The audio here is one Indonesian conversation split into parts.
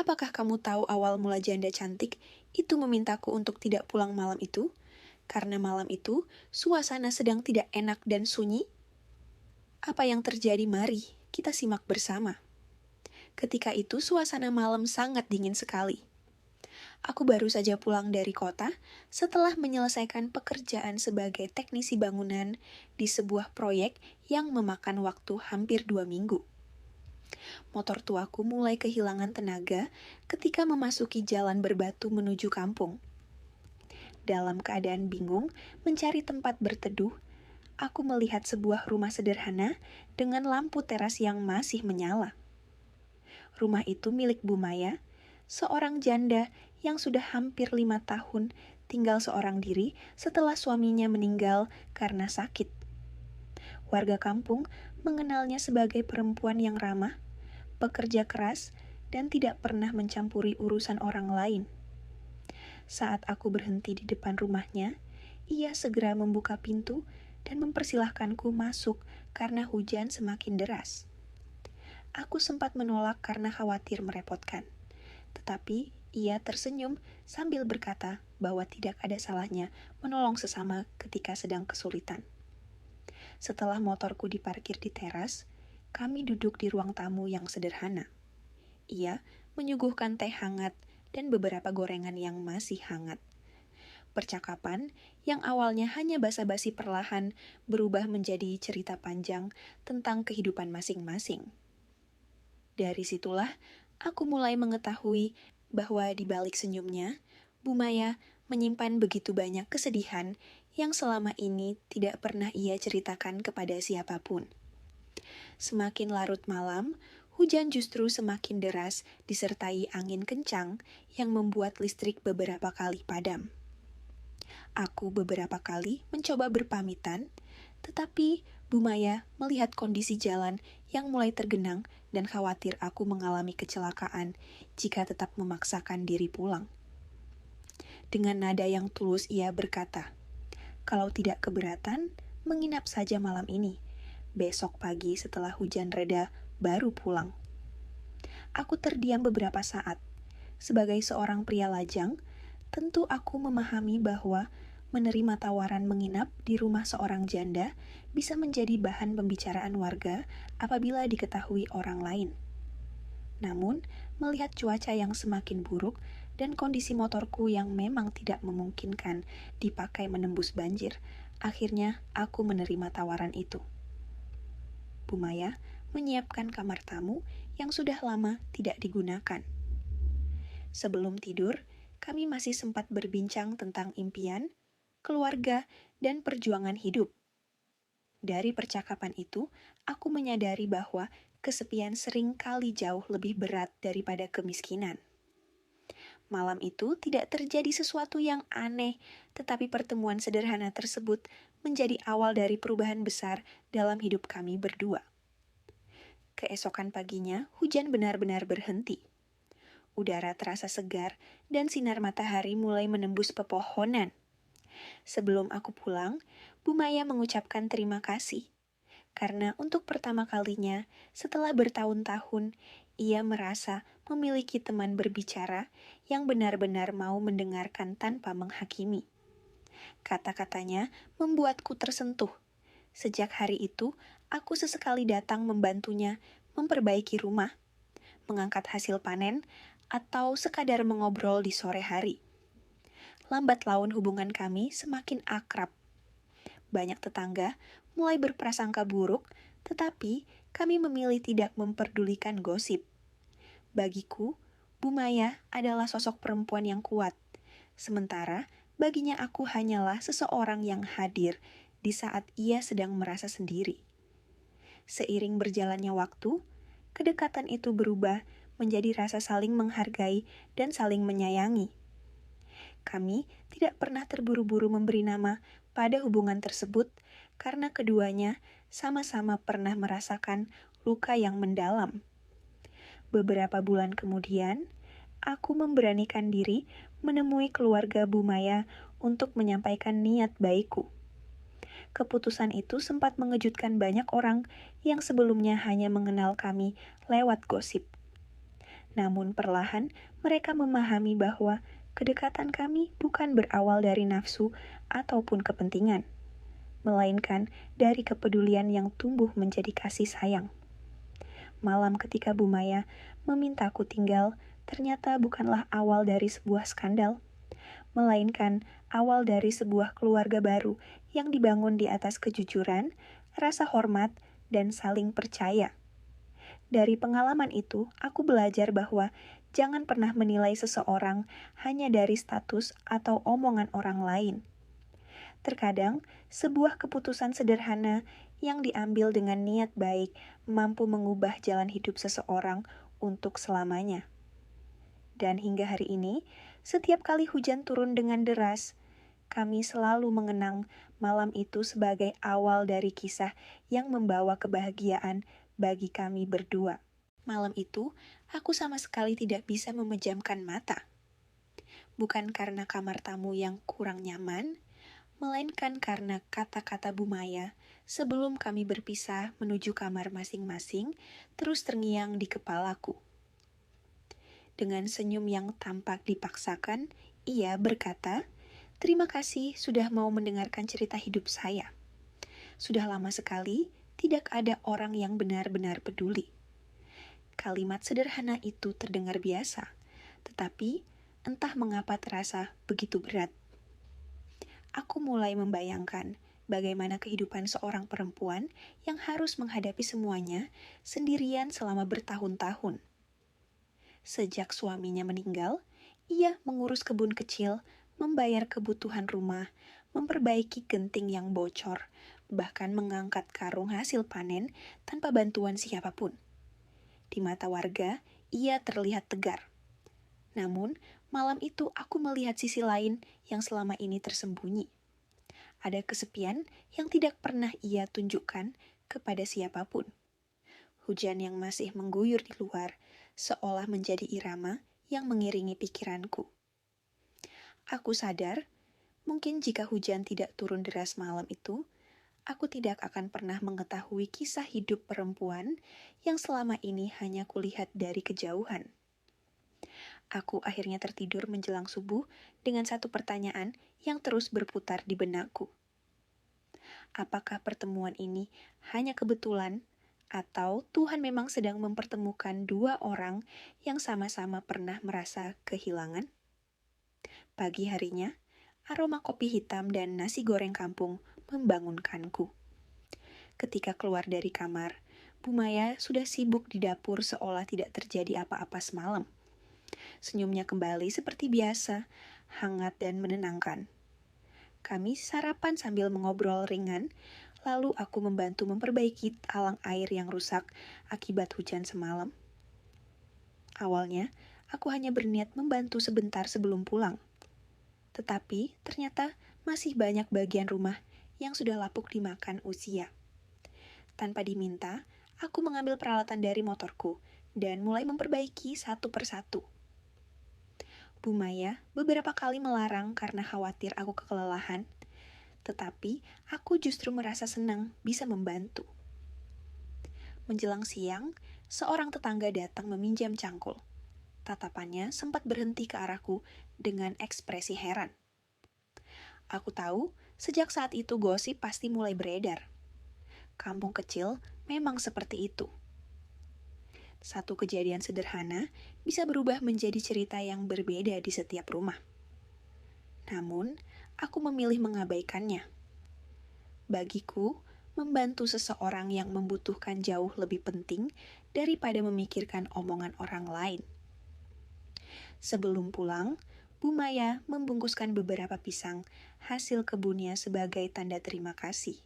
apakah kamu tahu awal mula janda cantik itu memintaku untuk tidak pulang malam itu? Karena malam itu suasana sedang tidak enak dan sunyi. Apa yang terjadi, mari kita simak bersama. Ketika itu suasana malam sangat dingin sekali. Aku baru saja pulang dari kota setelah menyelesaikan pekerjaan sebagai teknisi bangunan di sebuah proyek yang memakan waktu hampir 2 minggu. Motor tuaku mulai kehilangan tenaga ketika memasuki jalan berbatu menuju kampung. Dalam keadaan bingung mencari tempat berteduh, aku melihat sebuah rumah sederhana dengan lampu teras yang masih menyala. Rumah itu milik Bu Maya, seorang janda yang sudah hampir 5 tahun tinggal seorang diri setelah suaminya meninggal karena sakit. Warga kampung mengenalnya sebagai perempuan yang ramah, pekerja keras, dan tidak pernah mencampuri urusan orang lain. Saat aku berhenti di depan rumahnya, ia segera membuka pintu dan mempersilahkanku masuk karena hujan semakin deras. Aku sempat menolak karena khawatir merepotkan, tetapi ia tersenyum sambil berkata bahwa tidak ada salahnya menolong sesama ketika sedang kesulitan. Setelah motorku diparkir di teras, kami duduk di ruang tamu yang sederhana. Ia menyuguhkan teh hangat dan beberapa gorengan yang masih hangat. Percakapan yang awalnya hanya basa-basi perlahan berubah menjadi cerita panjang tentang kehidupan masing-masing. Dari situlah aku mulai mengetahui bahwa di balik senyumnya, Bu Maya menyimpan begitu banyak kesedihan yang selama ini tidak pernah ia ceritakan kepada siapapun. Semakin larut malam, hujan justru semakin deras disertai angin kencang yang membuat listrik beberapa kali padam. Aku beberapa kali mencoba berpamitan, tetapi Bu Maya melihat kondisi jalan yang mulai tergenang dan khawatir aku mengalami kecelakaan jika tetap memaksakan diri pulang. Dengan nada yang tulus ia berkata, "Kalau tidak keberatan, menginap saja malam ini. Besok pagi setelah hujan reda, baru pulang." Aku terdiam beberapa saat. Sebagai seorang pria lajang, tentu aku memahami bahwa menerima tawaran menginap di rumah seorang janda bisa menjadi bahan pembicaraan warga apabila diketahui orang lain. Namun, melihat cuaca yang semakin buruk dan kondisi motorku yang memang tidak memungkinkan dipakai menembus banjir, akhirnya aku menerima tawaran itu. Bu Maya menyiapkan kamar tamu yang sudah lama tidak digunakan. Sebelum tidur, kami masih sempat berbincang tentang impian, keluarga, dan perjuangan hidup. Dari percakapan itu, aku menyadari bahwa kesepian sering kali jauh lebih berat daripada kemiskinan. Malam itu tidak terjadi sesuatu yang aneh, tetapi pertemuan sederhana tersebut menjadi awal dari perubahan besar dalam hidup kami berdua. Keesokan paginya, hujan benar-benar berhenti. Udara terasa segar dan sinar matahari mulai menembus pepohonan. Sebelum aku pulang, Bu Maya mengucapkan terima kasih. Karena untuk pertama kalinya, setelah bertahun-tahun, ia merasa memiliki teman berbicara yang benar-benar mau mendengarkan tanpa menghakimi. Kata-katanya membuatku tersentuh. Sejak hari itu, aku sesekali datang membantunya memperbaiki rumah, mengangkat hasil panen, atau sekadar mengobrol di sore hari. Lambat laun hubungan kami semakin akrab. Banyak tetangga mulai berprasangka buruk, tetapi kami memilih tidak memperdulikan gosip. Bagiku, Bu Maya adalah sosok perempuan yang kuat, sementara baginya aku hanyalah seseorang yang hadir di saat ia sedang merasa sendiri. Seiring berjalannya waktu, kedekatan itu berubah menjadi rasa saling menghargai dan saling menyayangi. Kami tidak pernah terburu-buru memberi nama pada hubungan tersebut karena keduanya sama-sama pernah merasakan luka yang mendalam. Beberapa bulan kemudian, aku memberanikan diri menemui keluarga Bu Maya untuk menyampaikan niat baikku. Keputusan itu sempat mengejutkan banyak orang yang sebelumnya hanya mengenal kami lewat gosip. Namun perlahan mereka memahami bahwa kedekatan kami bukan berawal dari nafsu ataupun kepentingan, melainkan dari kepedulian yang tumbuh menjadi kasih sayang. Malam ketika Bu Maya memintaku tinggal ternyata bukanlah awal dari sebuah skandal, melainkan awal dari sebuah keluarga baru yang dibangun di atas kejujuran, rasa hormat, dan saling percaya. Dari pengalaman itu, aku belajar bahwa jangan pernah menilai seseorang hanya dari status atau omongan orang lain. Terkadang, sebuah keputusan sederhana yang diambil dengan niat baik mampu mengubah jalan hidup seseorang untuk selamanya. Dan hingga hari ini, setiap kali hujan turun dengan deras, kami selalu mengenang malam itu sebagai awal dari kisah yang membawa kebahagiaan bagi kami berdua. Malam itu, aku sama sekali tidak bisa memejamkan mata. Bukan karena kamar tamu yang kurang nyaman, melainkan karena kata-kata Bu Maya sebelum kami berpisah menuju kamar masing-masing terus terngiang di kepalaku. Dengan senyum yang tampak dipaksakan, ia berkata, "Terima kasih sudah mau mendengarkan cerita hidup saya. Sudah lama sekali tidak ada orang yang benar-benar peduli." Kalimat sederhana itu terdengar biasa, tetapi entah mengapa terasa begitu berat. Aku mulai membayangkan bagaimana kehidupan seorang perempuan yang harus menghadapi semuanya sendirian selama bertahun-tahun. Sejak suaminya meninggal, ia mengurus kebun kecil, membayar kebutuhan rumah, memperbaiki genting yang bocor, bahkan mengangkat karung hasil panen tanpa bantuan siapapun. Di mata warga, ia terlihat tegar. Namun, malam itu aku melihat sisi lain yang selama ini tersembunyi. Ada kesepian yang tidak pernah ia tunjukkan kepada siapapun. Hujan yang masih mengguyur di luar, seolah menjadi irama yang mengiringi pikiranku. Aku sadar, mungkin jika hujan tidak turun deras malam itu, aku tidak akan pernah mengetahui kisah hidup perempuan yang selama ini hanya kulihat dari kejauhan. Aku akhirnya tertidur menjelang subuh dengan satu pertanyaan yang terus berputar di benakku. Apakah pertemuan ini hanya kebetulan, atau Tuhan memang sedang mempertemukan dua orang yang sama-sama pernah merasa kehilangan? Pagi harinya, aroma kopi hitam dan nasi goreng kampung membangunkanku. Ketika keluar dari kamar, Bu Maya sudah sibuk di dapur seolah tidak terjadi apa-apa semalam. Senyumnya kembali seperti biasa, hangat dan menenangkan. Kami sarapan sambil mengobrol ringan, lalu aku membantu memperbaiki talang air yang rusak akibat hujan semalam. Awalnya, aku hanya berniat membantu sebentar sebelum pulang. Tetapi ternyata masih banyak bagian rumah yang sudah lapuk dimakan usia. Tanpa diminta, aku mengambil peralatan dari motorku dan mulai memperbaiki satu persatu. Bu Maya beberapa kali melarang karena khawatir aku kelelahan, tetapi aku justru merasa senang bisa membantu. Menjelang siang, seorang tetangga datang meminjam cangkul. Tatapannya sempat berhenti ke arahku dengan ekspresi heran. Aku tahu, sejak saat itu gosip pasti mulai beredar. Kampung kecil memang seperti itu. Satu kejadian sederhana bisa berubah menjadi cerita yang berbeda di setiap rumah. Namun, aku memilih mengabaikannya. Bagiku, membantu seseorang yang membutuhkan jauh lebih penting daripada memikirkan omongan orang lain. Sebelum pulang, Bu Maya membungkuskan beberapa pisang hasil kebunnya sebagai tanda terima kasih.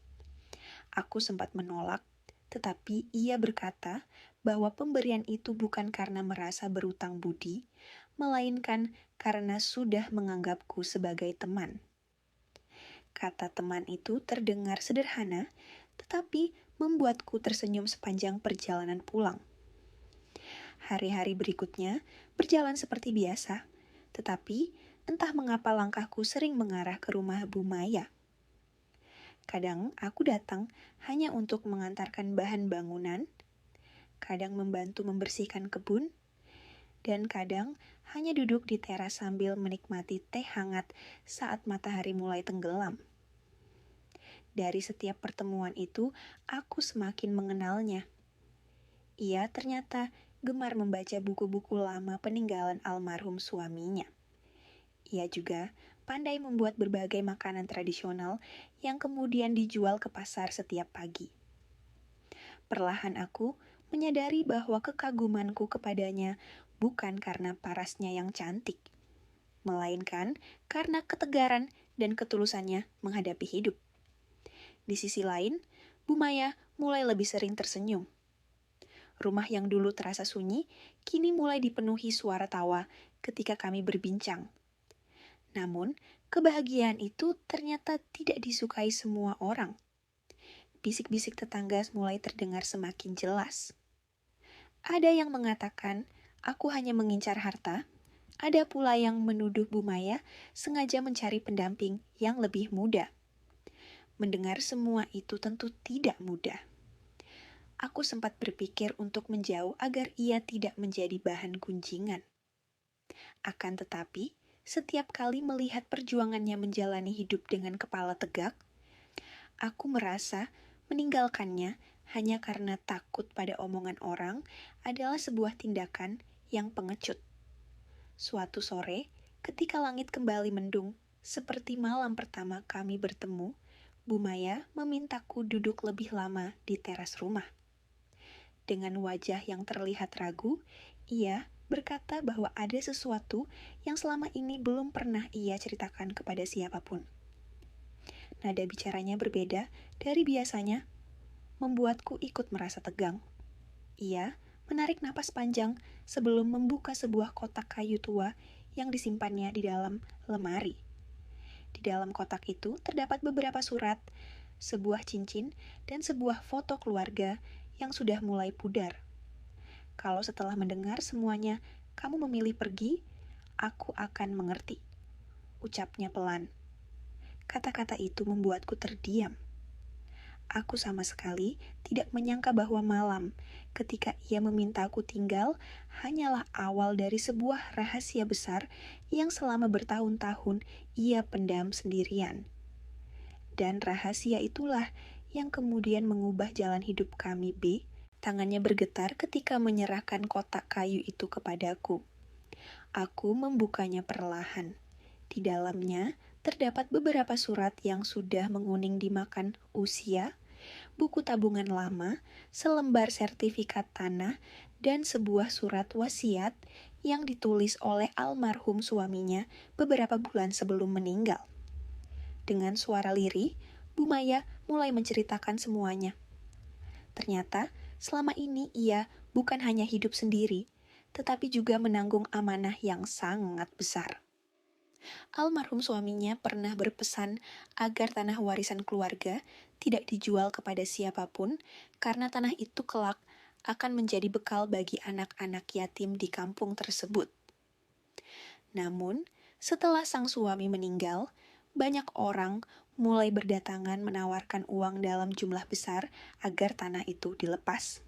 Aku sempat menolak, tetapi ia berkata bahwa pemberian itu bukan karena merasa berutang budi, melainkan karena sudah menganggapku sebagai teman. Kata teman itu terdengar sederhana, tetapi membuatku tersenyum sepanjang perjalanan pulang. Hari-hari berikutnya berjalan seperti biasa, tetapi entah mengapa langkahku sering mengarah ke rumah Bu Maya. Kadang aku datang hanya untuk mengantarkan bahan bangunan, kadang membantu membersihkan kebun, dan kadang hanya duduk di teras sambil menikmati teh hangat saat matahari mulai tenggelam. Dari setiap pertemuan itu, aku semakin mengenalnya. Ia ternyata gemar membaca buku-buku lama peninggalan almarhum suaminya. Ia juga pandai membuat berbagai makanan tradisional yang kemudian dijual ke pasar setiap pagi. Perlahan aku menyadari bahwa kekagumanku kepadanya bukan karena parasnya yang cantik, melainkan karena ketegaran dan ketulusannya menghadapi hidup. Di sisi lain, Bu Maya mulai lebih sering tersenyum. Rumah yang dulu terasa sunyi, kini mulai dipenuhi suara tawa ketika kami berbincang. Namun, kebahagiaan itu ternyata tidak disukai semua orang. Bisik-bisik tetangga mulai terdengar semakin jelas. Ada yang mengatakan, aku hanya mengincar harta. Ada pula yang menuduh Bu Maya sengaja mencari pendamping yang lebih muda. Mendengar semua itu tentu tidak mudah. Aku sempat berpikir untuk menjauh agar ia tidak menjadi bahan gunjingan. Akan tetapi, setiap kali melihat perjuangannya menjalani hidup dengan kepala tegak, aku merasa meninggalkannya hanya karena takut pada omongan orang adalah sebuah tindakan yang pengecut. Suatu sore, ketika langit kembali mendung, seperti malam pertama kami bertemu, Bu Maya memintaku duduk lebih lama di teras rumah. Dengan wajah yang terlihat ragu, ia berkata bahwa ada sesuatu yang selama ini belum pernah ia ceritakan kepada siapapun. Nada bicaranya berbeda dari biasanya, membuatku ikut merasa tegang. Ia menarik napas panjang sebelum membuka sebuah kotak kayu tua yang disimpannya di dalam lemari. Di dalam kotak itu terdapat beberapa surat, sebuah cincin, dan sebuah foto keluarga yang sudah mulai pudar. Kalau setelah mendengar semuanya, kamu memilih pergi, aku akan mengerti. Ucapnya pelan. Kata-kata itu membuatku terdiam. Aku sama sekali tidak menyangka bahwa malam ketika ia memintaku tinggal hanyalah awal dari sebuah rahasia besar yang selama bertahun-tahun ia pendam sendirian. Dan rahasia itulah yang kemudian mengubah jalan hidup kami. Tangannya bergetar ketika menyerahkan kotak kayu itu kepadaku. Aku membukanya perlahan. Di dalamnya terdapat beberapa surat yang sudah menguning dimakan usia, buku tabungan lama, selembar sertifikat tanah, dan sebuah surat wasiat yang ditulis oleh almarhum suaminya beberapa bulan sebelum meninggal. Dengan suara lirih, Bu Maya mulai menceritakan semuanya. Ternyata, selama ini ia bukan hanya hidup sendiri, tetapi juga menanggung amanah yang sangat besar. Almarhum suaminya pernah berpesan agar tanah warisan keluarga tidak dijual kepada siapapun karena tanah itu kelak akan menjadi bekal bagi anak-anak yatim di kampung tersebut. Namun, setelah sang suami meninggal, banyak orang mulai berdatangan menawarkan uang dalam jumlah besar agar tanah itu dilepas.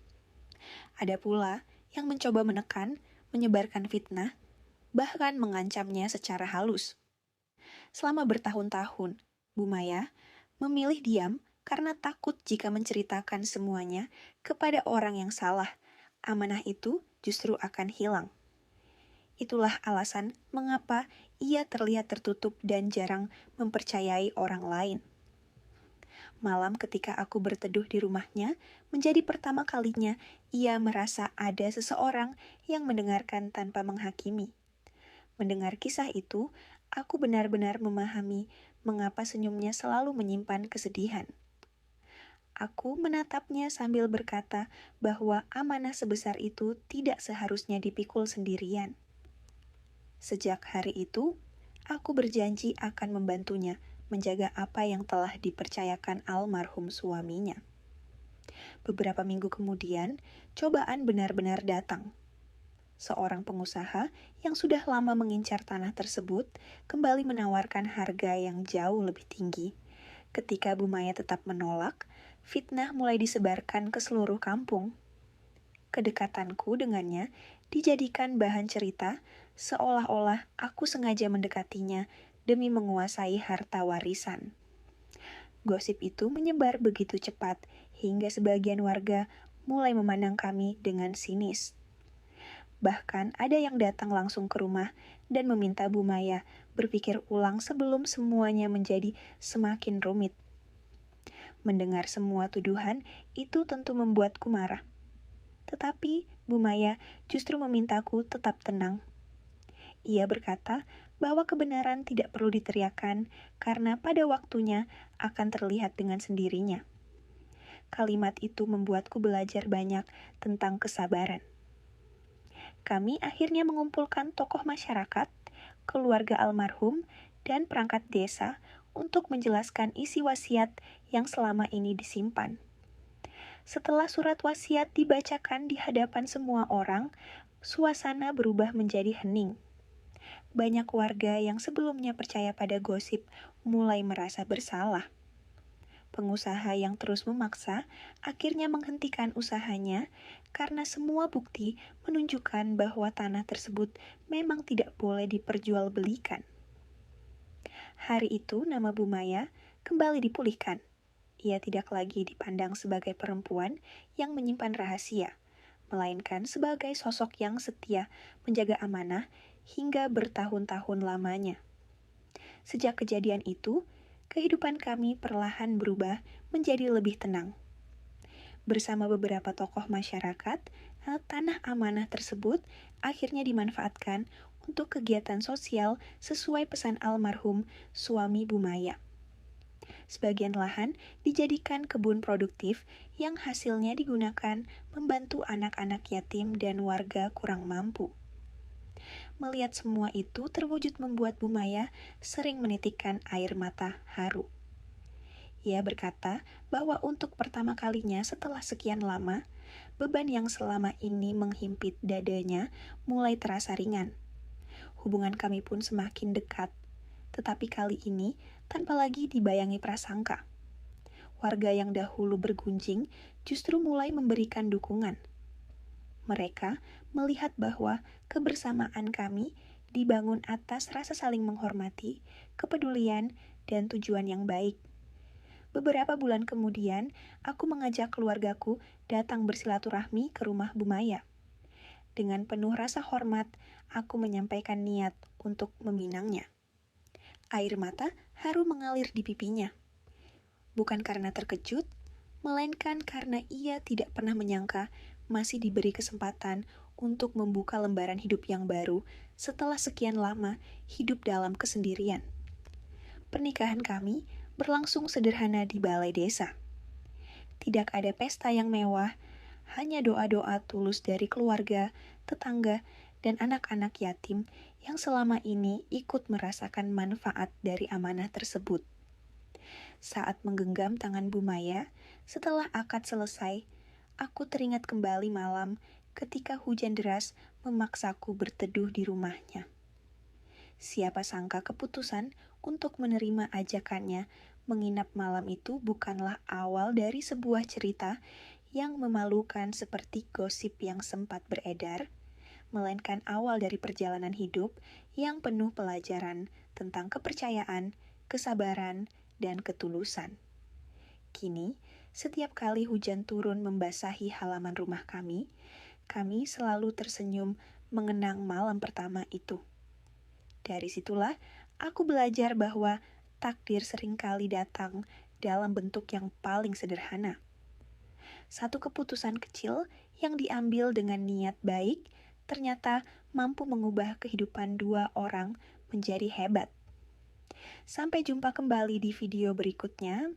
Ada pula yang mencoba menekan, menyebarkan fitnah, bahkan mengancamnya secara halus. Selama bertahun-tahun, Bu Maya memilih diam karena takut jika menceritakan semuanya kepada orang yang salah, amanah itu justru akan hilang. Itulah alasan mengapa ia terlihat tertutup dan jarang mempercayai orang lain. Malam ketika aku berteduh di rumahnya, menjadi pertama kalinya ia merasa ada seseorang yang mendengarkan tanpa menghakimi. Mendengar kisah itu, aku benar-benar memahami mengapa senyumnya selalu menyimpan kesedihan. Aku menatapnya sambil berkata bahwa amanah sebesar itu tidak seharusnya dipikul sendirian. Sejak hari itu, aku berjanji akan membantunya menjaga apa yang telah dipercayakan almarhum suaminya. Beberapa minggu kemudian, cobaan benar-benar datang. Seorang pengusaha yang sudah lama mengincar tanah tersebut kembali menawarkan harga yang jauh lebih tinggi. Ketika Bu Maya tetap menolak, fitnah mulai disebarkan ke seluruh kampung. Kedekatanku dengannya dijadikan bahan cerita seolah-olah aku sengaja mendekatinya demi menguasai harta warisan. Gosip itu menyebar begitu cepat hingga sebagian warga mulai memandang kami dengan sinis. Bahkan ada yang datang langsung ke rumah dan meminta Bu Maya berpikir ulang sebelum semuanya menjadi semakin rumit. Mendengar semua tuduhan itu tentu membuatku marah. Tetapi Bu Maya justru memintaku tetap tenang. Ia berkata bahwa kebenaran tidak perlu diteriakkan karena pada waktunya akan terlihat dengan sendirinya. Kalimat itu membuatku belajar banyak tentang kesabaran. Kami akhirnya mengumpulkan tokoh masyarakat, keluarga almarhum, dan perangkat desa untuk menjelaskan isi wasiat yang selama ini disimpan. Setelah surat wasiat dibacakan di hadapan semua orang, suasana berubah menjadi hening. Banyak warga yang sebelumnya percaya pada gosip mulai merasa bersalah. Pengusaha yang terus memaksa akhirnya menghentikan usahanya karena semua bukti menunjukkan bahwa tanah tersebut memang tidak boleh diperjualbelikan. Hari itu nama Bu Maya kembali dipulihkan. Ia tidak lagi dipandang sebagai perempuan yang menyimpan rahasia, melainkan sebagai sosok yang setia menjaga amanah hingga bertahun-tahun lamanya. Sejak kejadian itu, kehidupan kami perlahan berubah menjadi lebih tenang. Bersama beberapa tokoh masyarakat, tanah amanah tersebut akhirnya dimanfaatkan untuk kegiatan sosial sesuai pesan almarhum suami Bu Maya. Sebagian lahan dijadikan kebun produktif yang hasilnya digunakan membantu anak-anak yatim dan warga kurang mampu. Melihat semua itu terwujud membuat Bu Maya sering menitikkan air mata haru. Ia berkata bahwa untuk pertama kalinya setelah sekian lama, beban yang selama ini menghimpit dadanya mulai terasa ringan. Hubungan kami pun semakin dekat, tetapi kali ini tanpa lagi dibayangi prasangka. Warga yang dahulu bergunjing justru mulai memberikan dukungan. Mereka melihat bahwa kebersamaan kami dibangun atas rasa saling menghormati, kepedulian, dan tujuan yang baik. Beberapa bulan kemudian, aku mengajak keluargaku datang bersilaturahmi ke rumah Bu Maya. Dengan penuh rasa hormat, aku menyampaikan niat untuk meminangnya. Air mata haru mengalir di pipinya. Bukan karena terkejut, melainkan karena ia tidak pernah menyangka masih diberi kesempatan untuk membuka lembaran hidup yang baru setelah sekian lama hidup dalam kesendirian. Pernikahan kami berlangsung sederhana di balai desa. Tidak ada pesta yang mewah, hanya doa-doa tulus dari keluarga, tetangga, dan anak-anak yatim yang selama ini ikut merasakan manfaat dari amanah tersebut. Saat menggenggam tangan Bu Maya, setelah akad selesai, aku teringat kembali malam ketika hujan deras memaksaku berteduh di rumahnya. Siapa sangka keputusan untuk menerima ajakannya menginap malam itu bukanlah awal dari sebuah cerita yang memalukan seperti gosip yang sempat beredar, melainkan awal dari perjalanan hidup yang penuh pelajaran tentang kepercayaan, kesabaran, dan ketulusan. Kini, setiap kali hujan turun membasahi halaman rumah kami selalu tersenyum mengenang malam pertama itu. Dari situlah aku belajar bahwa takdir seringkali datang dalam bentuk yang paling sederhana. Satu keputusan kecil yang diambil dengan niat baik ternyata mampu mengubah kehidupan dua orang menjadi hebat. Sampai jumpa kembali di video berikutnya.